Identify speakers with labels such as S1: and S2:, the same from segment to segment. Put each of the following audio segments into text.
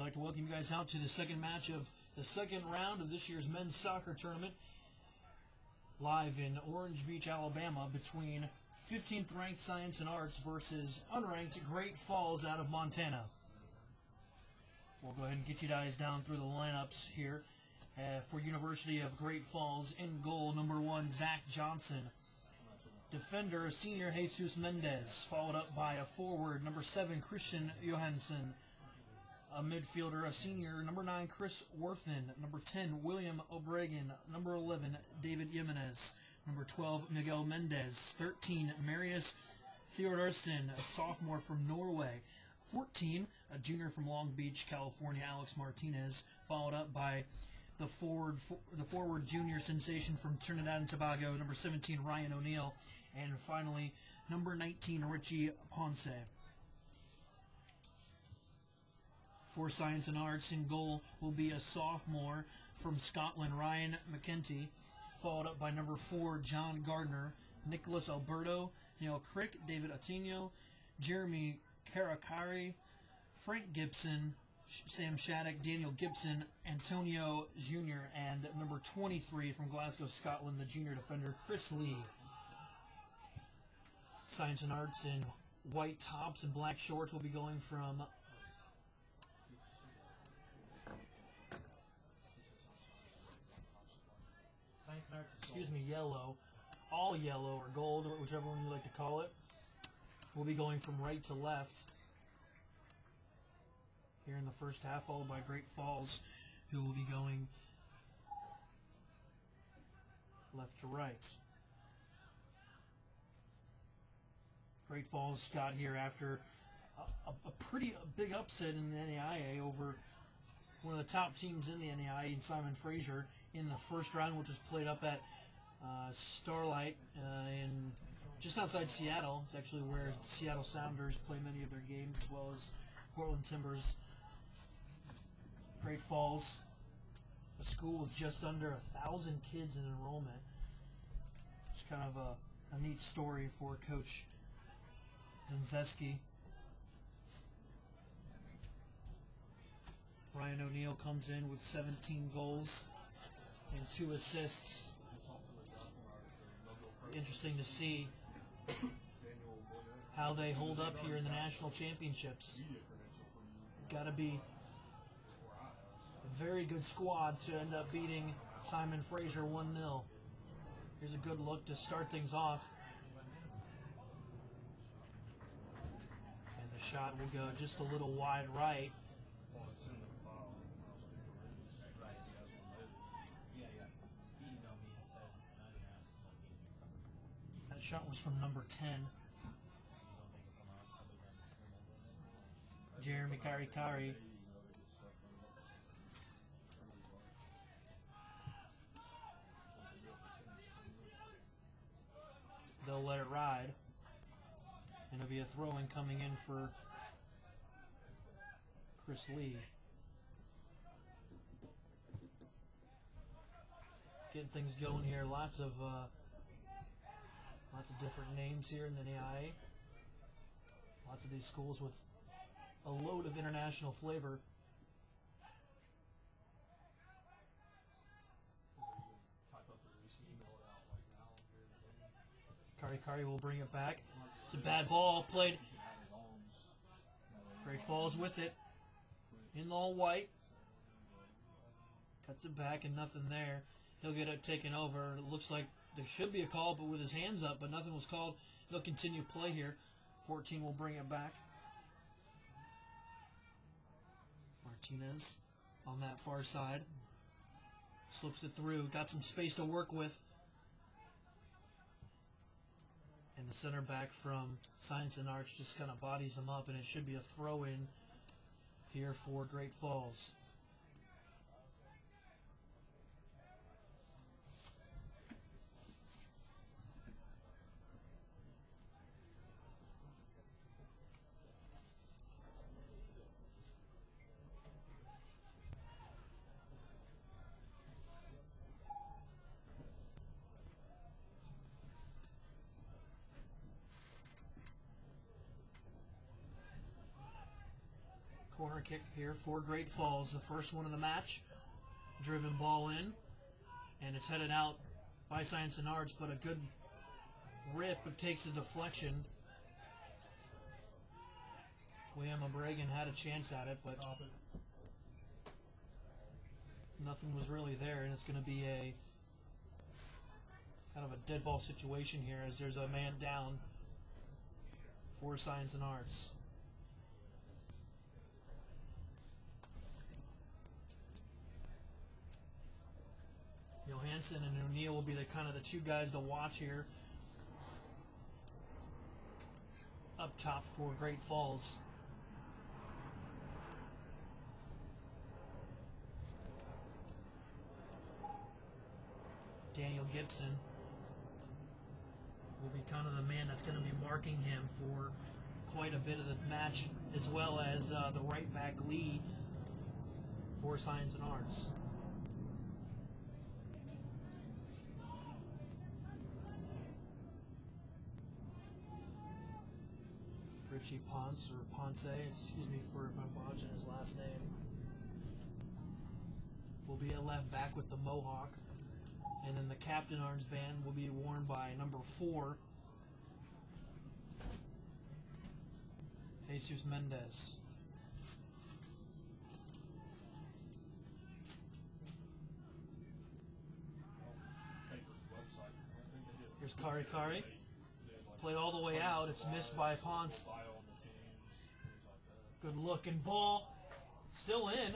S1: like to welcome you guys out to the second match of the second round of this year's men's soccer tournament, live in Orange Beach, Alabama, between 15th ranked Science and Arts versus unranked Great Falls out of Montana. We'll go ahead and get you guys down through the lineups here. For University of Great Falls, in goal, number 1, Zach Johnson. Defender, a senior, Jesus Mendez, followed up by a forward, number 7, Christian Johansson. A midfielder, a senior, number 9, Chris Worthen. Number 10, William Obregon. Number 11, David Jimenez. Number 12, Miguel Mendez. 13, Marius Theodorsson, a sophomore from Norway. 14, a junior from Long Beach, California, Alex Martinez, followed up by the forward junior sensation from Trinidad and Tobago, number 17, Ryan O'Neill, and finally, number 19, Richie Ponce. For Science and Arts, in goal will be a sophomore from Scotland, Ryan McKenty, followed up by number 4, John Gardner, Nicholas Alberto, Neil Crick, David Atinio, Jeremy Karakari, Frank Gibson, Sam Shattuck, Daniel Gibson, Antonio Jr., and number 23 from Glasgow, Scotland, the junior defender, Chris Lee. Science and Arts in white tops and black shorts will be going from Science and Arts, yellow, all yellow or gold, or whichever one you like to call it. We'll be going from right to left here in the first half, followed by Great Falls, who will be going left to right. Great Falls got here after a pretty big upset in the NAIA over one of the top teams in the NAIA, in Simon Fraser, in the first round, which was played up at Starlight in just outside Seattle. It's actually where Seattle Sounders play many of their games, as well as Portland Timbers. Great Falls, a school with just under 1,000 kids in enrollment. It's kind of a neat story for Coach Zenzeski. Ryan O'Neill comes in with 17 goals and 2 assists. Interesting to see how they hold up here in the national championships. Got to be a very good squad to end up beating Simon Fraser 1-0. Here's a good look to start things off. And the shot will go just a little wide right. That shot was from number 10, Jeremy Karikari. They'll let it ride, and it'll be a throw-in coming in for Chris Lee. Getting things going here. Lots of different names here in the NAIA. Lots of these schools with a load of international flavor. Kari will bring it back. It's a bad ball played. Great Falls with it. In all white. Cuts it back and nothing there. He'll get it taken over. It looks like there should be a call, but with his hands up, but nothing was called. He'll continue play here. 14 will bring it back. Martinez on that far side. Slips it through. Got some space to work with. And the center back from Science and Arts just kind of bodies him up, and it should be a throw-in here for Great Falls. Corner kick here for Great Falls, the first one of the match. Driven ball in, and it's headed out by Science and Arts, but a good rip. It takes a deflection. William O'Brien had a chance at it, but nothing was really there, and it's going to be a kind of a dead ball situation here as there's a man down for Science and Arts. Johansson and O'Neill will be the kind of the two guys to watch here. Up top for Great Falls. Daniel Gibson will be kind of the man that's going to be marking him for quite a bit of the match, as well as the right back Lee for Science and Arts. Richie Ponce, or Ponce, excuse me for if I'm botching his last name, will be at left back with the Mohawk. And then the captain armband will be worn by number 4, Jesus Mendez. Here's Kari Kari. Played all the way out. It's missed by Ponce. Good looking ball. Still in.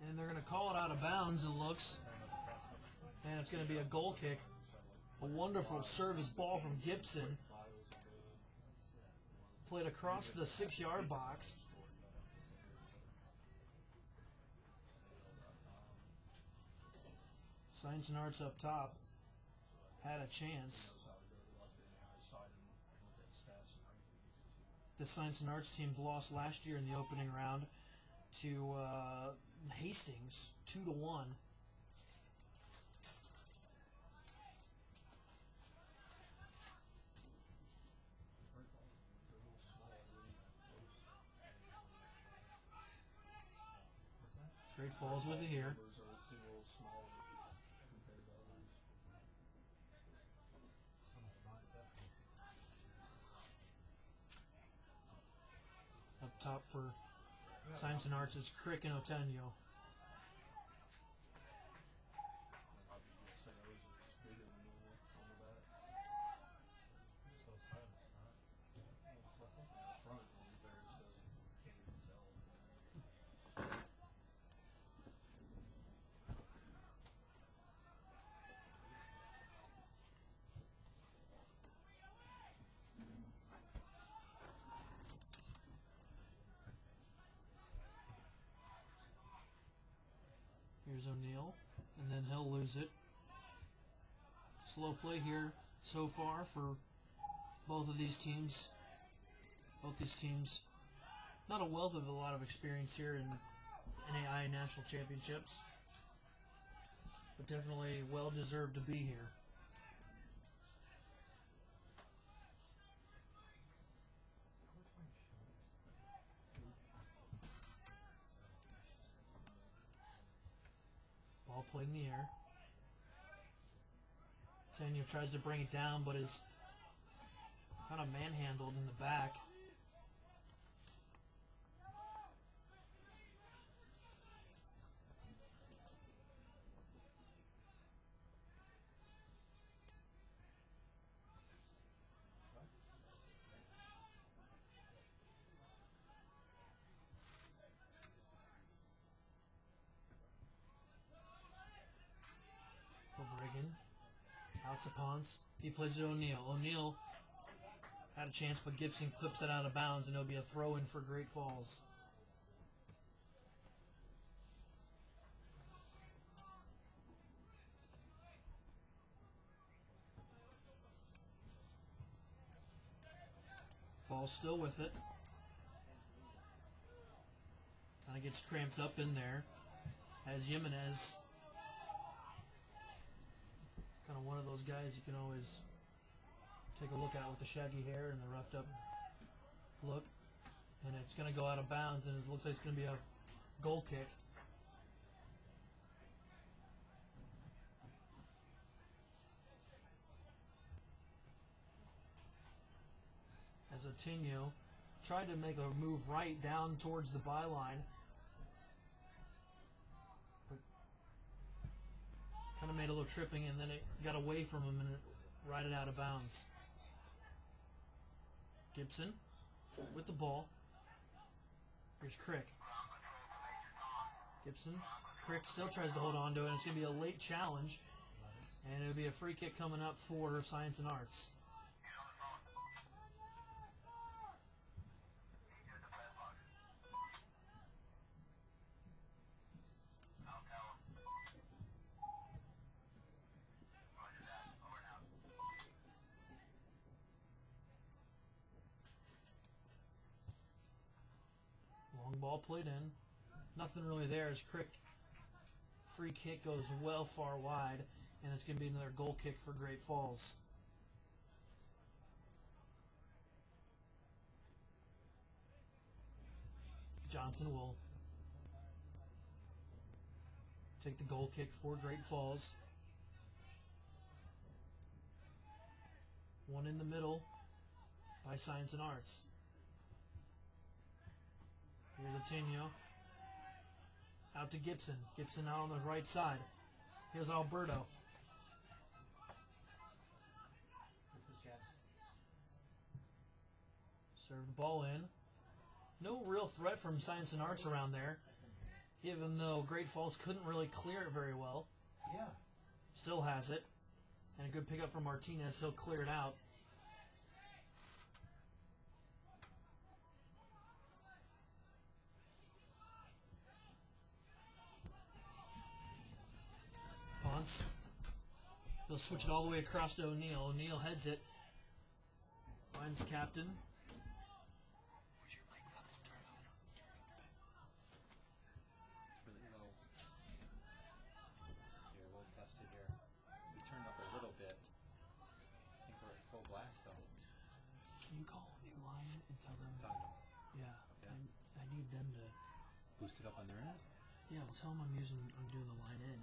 S1: And they're going to call it out of bounds, it looks. And it's going to be a goal kick. A wonderful service ball from Gibson. Played across the 6-yard box. Science and Arts up top had a chance. The Science and Arts teams lost last year in the opening round to Hastings, 2-1. Great Falls with it here. Up top for Science and Arts is Crick and Otenyo. Here's O'Neill, and then he'll lose it. Slow play here so far for both of these teams. Both these teams, not a wealth of a lot of experience here in NAI National Championships, but definitely well deserved to be here. Ball played in the air. Tanya tries to bring it down, but is kind of manhandled in the back. Out to Ponce. He plays it to O'Neill. O'Neill had a chance, but Gibson clips it out of bounds, and it'll be a throw-in for Great Falls. Falls still with it. Kind of gets cramped up in there as Jimenez, kind of one of those guys you can always take a look at with the shaggy hair and the roughed up look. And it's going to go out of bounds, and it looks like it's going to be a goal kick. As Otinho tried to make a move right down towards the byline, but kind of made a little tripping, and then it got away from him and it righted out of bounds. Gibson with the ball. Here's Crick. Gibson. Crick still tries to hold on to it, and it's going to be a late challenge, and it'll be a free kick coming up for Science and Arts. Long ball played in. Nothing really there as Crick. Free kick goes well far wide, and it's going to be another goal kick for Great Falls. Johnson will take the goal kick for Great Falls. One in the middle by Science and Arts. Here's Otinho. Out to Gibson. Gibson out on the right side. Here's Alberto.
S2: This is Chad.
S1: Served the ball in. No real threat from Science and Arts around there, even though Great Falls couldn't really clear it very well.
S2: Yeah.
S1: Still has it. And a good pickup from Martinez. He'll clear it out. Ponce. He'll switch it all the way across to O'Neal. O'Neal heads it. Finds the captain.
S2: Boost it up on their end?
S1: Yeah, well, tell them I'm doing the line in.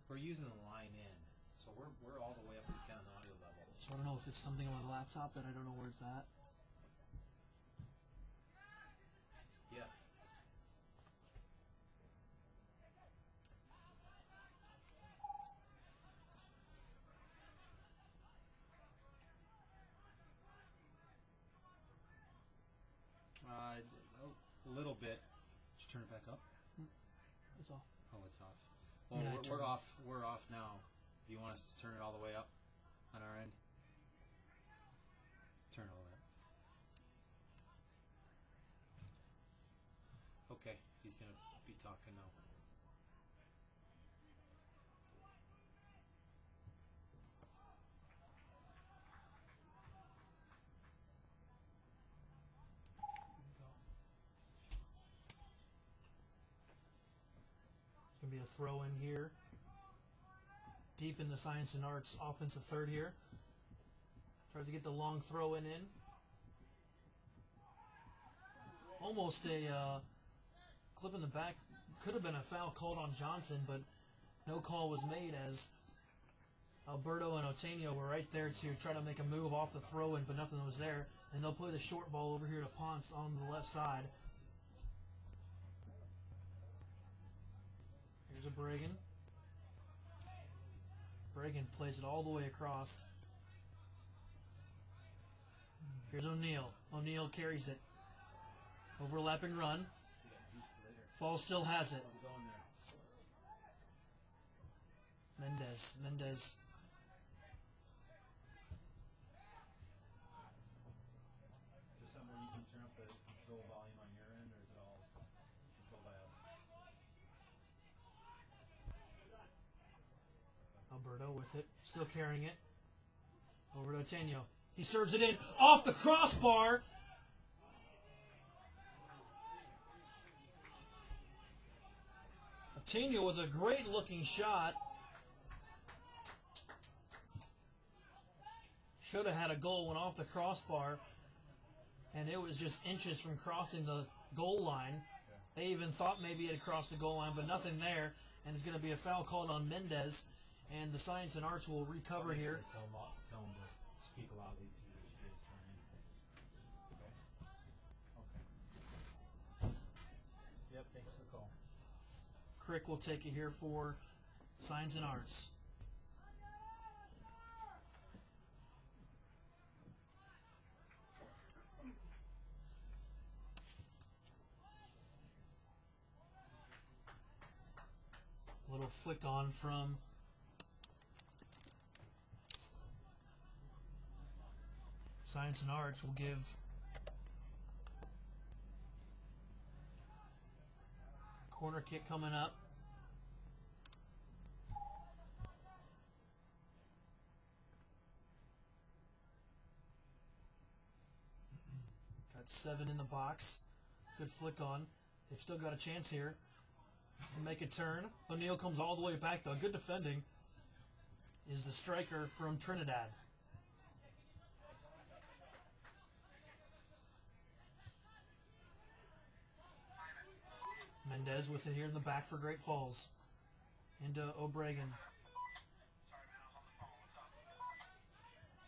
S2: We're using the line in, so we're all the way up and down the audio level.
S1: So I don't know if it's something on my laptop that I don't know where it's at.
S2: Yeah. A little bit. Turn it back up.
S1: It's off.
S2: Oh, it's off. Well, we're off. We're off now. Do you want us to turn it all the way up on our end? Turn it all the way up. Okay, he's gonna be talking now.
S1: Be a throw in here. Deep in the Science and Arts offensive third here. Tries to get the long throw in. Almost a clip in the back. Could have been a foul called on Johnson, but no call was made as Alberto and Otinho were right there to try to make a move off the throw in, but nothing was there. And they'll play the short ball over here to Ponce on the left side. Here's a Bragan. Bragan plays it all the way across. Here's O'Neal. O'Neal carries it. Overlapping run. Falls still has it. Mendez. Is
S2: there somewhere you can turn up the control volume on your end, or is it all controlled by us?
S1: Alberto with it, still carrying it. Over to Otinho. He serves it in off the crossbar. Otinho with a great looking shot. Should have had a goal, went off the crossbar. and it was just inches from crossing the goal line. They even thought maybe it had crossed the goal line, but nothing there, and it's going to be a foul called on Mendez, and the Science and Arts will recover here.
S2: Tell him to speak loudly too. That she is trying. Okay. Yep. Thanks for the call.
S1: Crick will take it here for Science and Arts. Little flick on from Science and Arts will give corner kick coming up. Got 7 in the box. Good flick on. They've still got a chance here to make a turn. O'Neal comes all the way back though. Good defending is the striker from Trinidad. Mendez with it here in the back for Great Falls. Into O'Bregan.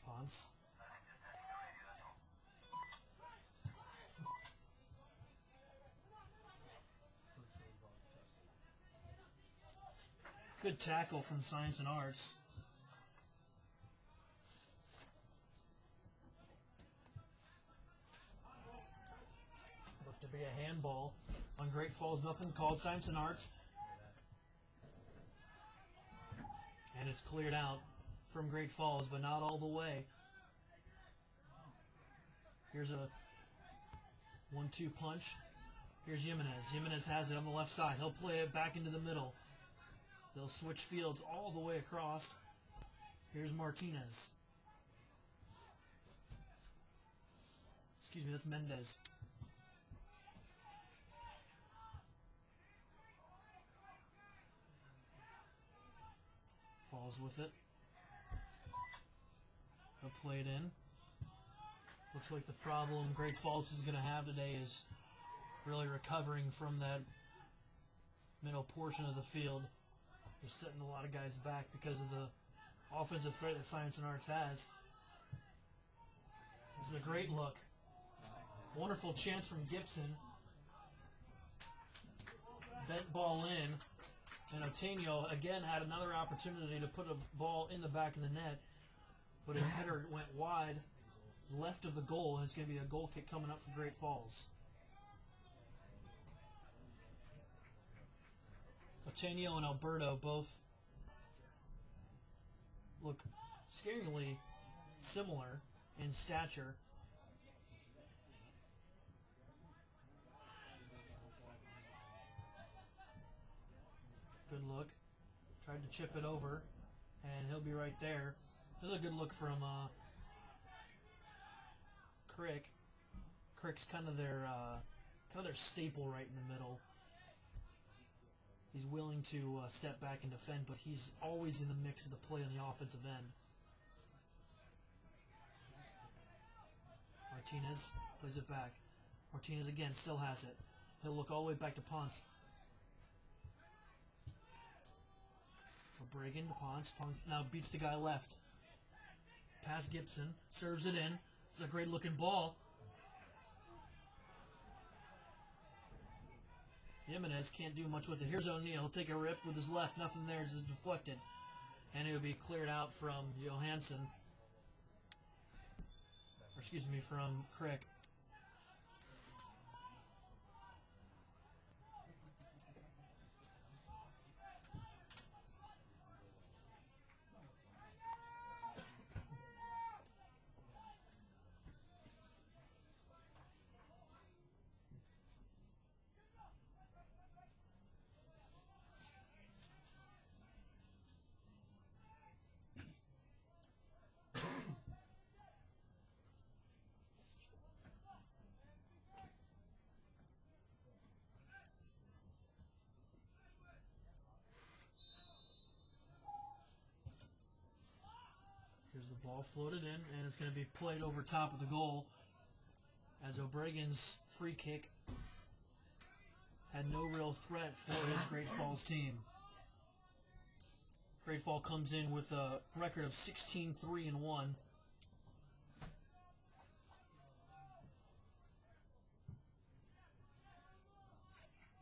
S1: Ponce. Good tackle from Science and Arts. Looked to be a handball on Great Falls. Nothing called. Science and Arts. And it's cleared out from Great Falls, but not all the way. Here's a 1-2 punch. Here's Jimenez. Jimenez has it on the left side. He'll play it back into the middle. They'll switch fields all the way across. Here's Martinez. Excuse me, that's Mendez. Falls with it. He'll play it in. Looks like the problem Great Falls is going to have today is really recovering from that middle portion of the field. They're setting a lot of guys back because of the offensive threat that Science and Arts has. This is a great look. Wonderful chance from Gibson. Bent ball in. And Otenio again had another opportunity to put a ball in the back of the net, but his header went wide left of the goal, and it's going to be a goal kick coming up for Great Falls. Otenio and Alberto both look scaringly similar in stature. Good look. Tried to chip it over, and he'll be right there. This is a good look from Crick. Crick's kind of their staple right in the middle. He's willing to step back and defend, but he's always in the mix of the play on the offensive end. Martinez plays it back. Martinez again still has it. He'll look all the way back to Ponce. O'Bregan to Ponce. Ponce now beats the guy left. Pass Gibson. Serves it in. It's a great looking ball. Jimenez can't do much with it. Here's O'Neal. He'll take a rip with his left. Nothing there. Just deflected. And it will be cleared out from Johansson. Or excuse me, from Crick. Here's the ball floated in, and it's going to be played over top of the goal as Obregon's free kick had no real threat for his Great Falls team. Great Falls comes in with a record of 16-3-1.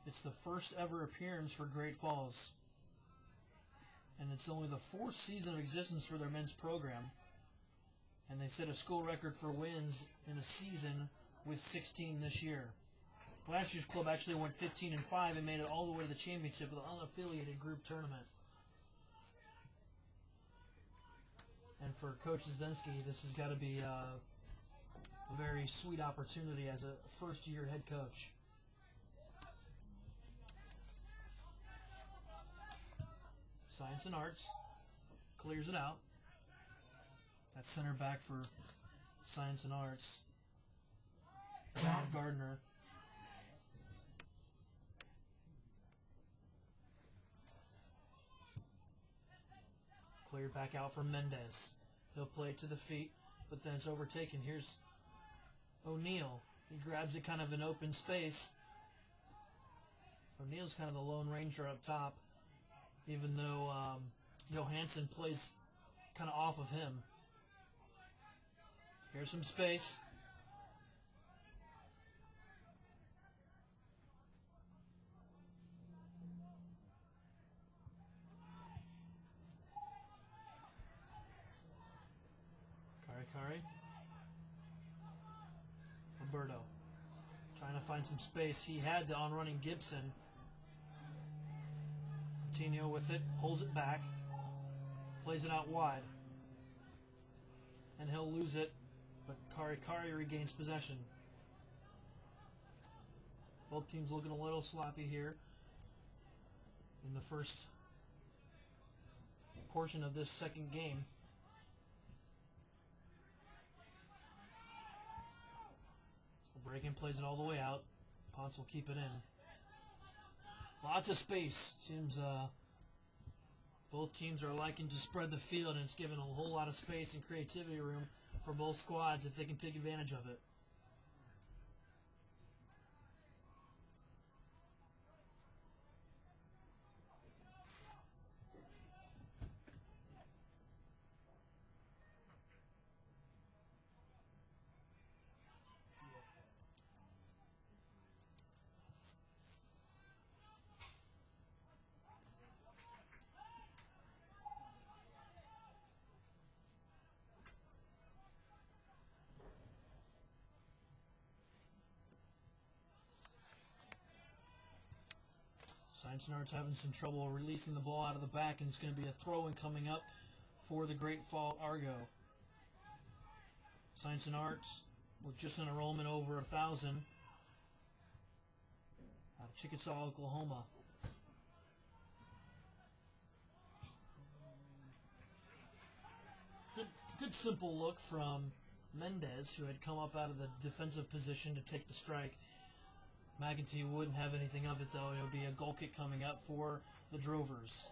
S1: It's the first ever appearance for Great Falls, and it's only the fourth season of existence for their men's program. And they set a school record for wins in a season with 16 this year. Last year's club actually went 15-5 and made it all the way to the championship of the unaffiliated group tournament. And for Coach Zensky, this has got to be a very sweet opportunity as a first-year head coach. Science and Arts clears it out. That's center back for Science and Arts. Val Gardner. Cleared back out for Mendez. He'll play it to the feet, but then it's overtaken. Here's O'Neal. He grabs it kind of in open space. O'Neal's kind of the Lone Ranger up top, even though Johansson plays kind of off of him. Here's some space. Kari. Alberto. Trying to find some space. He had the on-running Gibson. Tino with it. Pulls it back. Plays it out wide. And he'll lose it. But Kari regains possession. Both teams looking a little sloppy here in the first portion of this second game. Breakin plays it all the way out. Ponce will keep it in. Lots of space. Seems both teams are liking to spread the field, and it's given a whole lot of space and creativity room for both squads if they can take advantage of it. Science and Arts having some trouble releasing the ball out of the back, and it's going to be a throw-in coming up for the Great Fall Argo. Science and Arts with just an enrollment over 1,000 out of Chickasaw, Oklahoma. Good simple look from Mendez, who had come up out of the defensive position to take the strike. McEntee wouldn't have anything of it, though. It would be a goal kick coming up for the Drovers.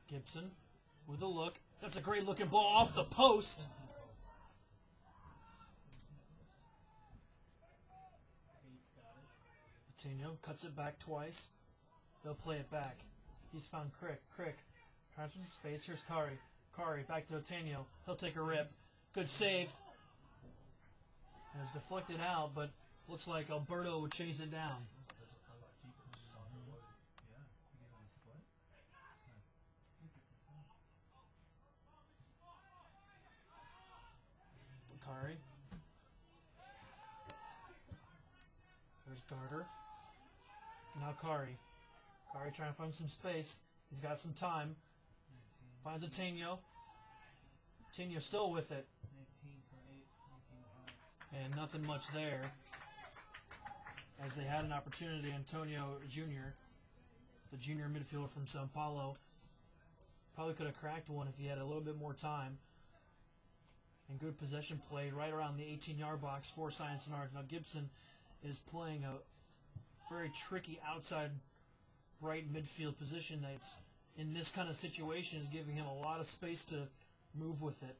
S1: Gibson with a look. That's a great looking ball off the post. Patino cuts it back twice. They'll play it back. He's found Crick. Transfers space. Here's Kari. Kari back to Otano. He'll take a rip. Good save. And it's deflected out, but looks like Alberto would chase it down. Kari. There's Garter. Now Kari. Kari trying to find some space. He's got some time. Finds a Tenyo. Tenyo still with it. And nothing much there, as they had an opportunity. Antonio Jr., the junior midfielder from Sao Paulo, Probably could have cracked one if he had a little bit more time. And good possession play right around the 18-yard box for Science and Art. Now Gibson is playing a very tricky outside right midfield position that's in this kind of situation is giving him a lot of space to move with it.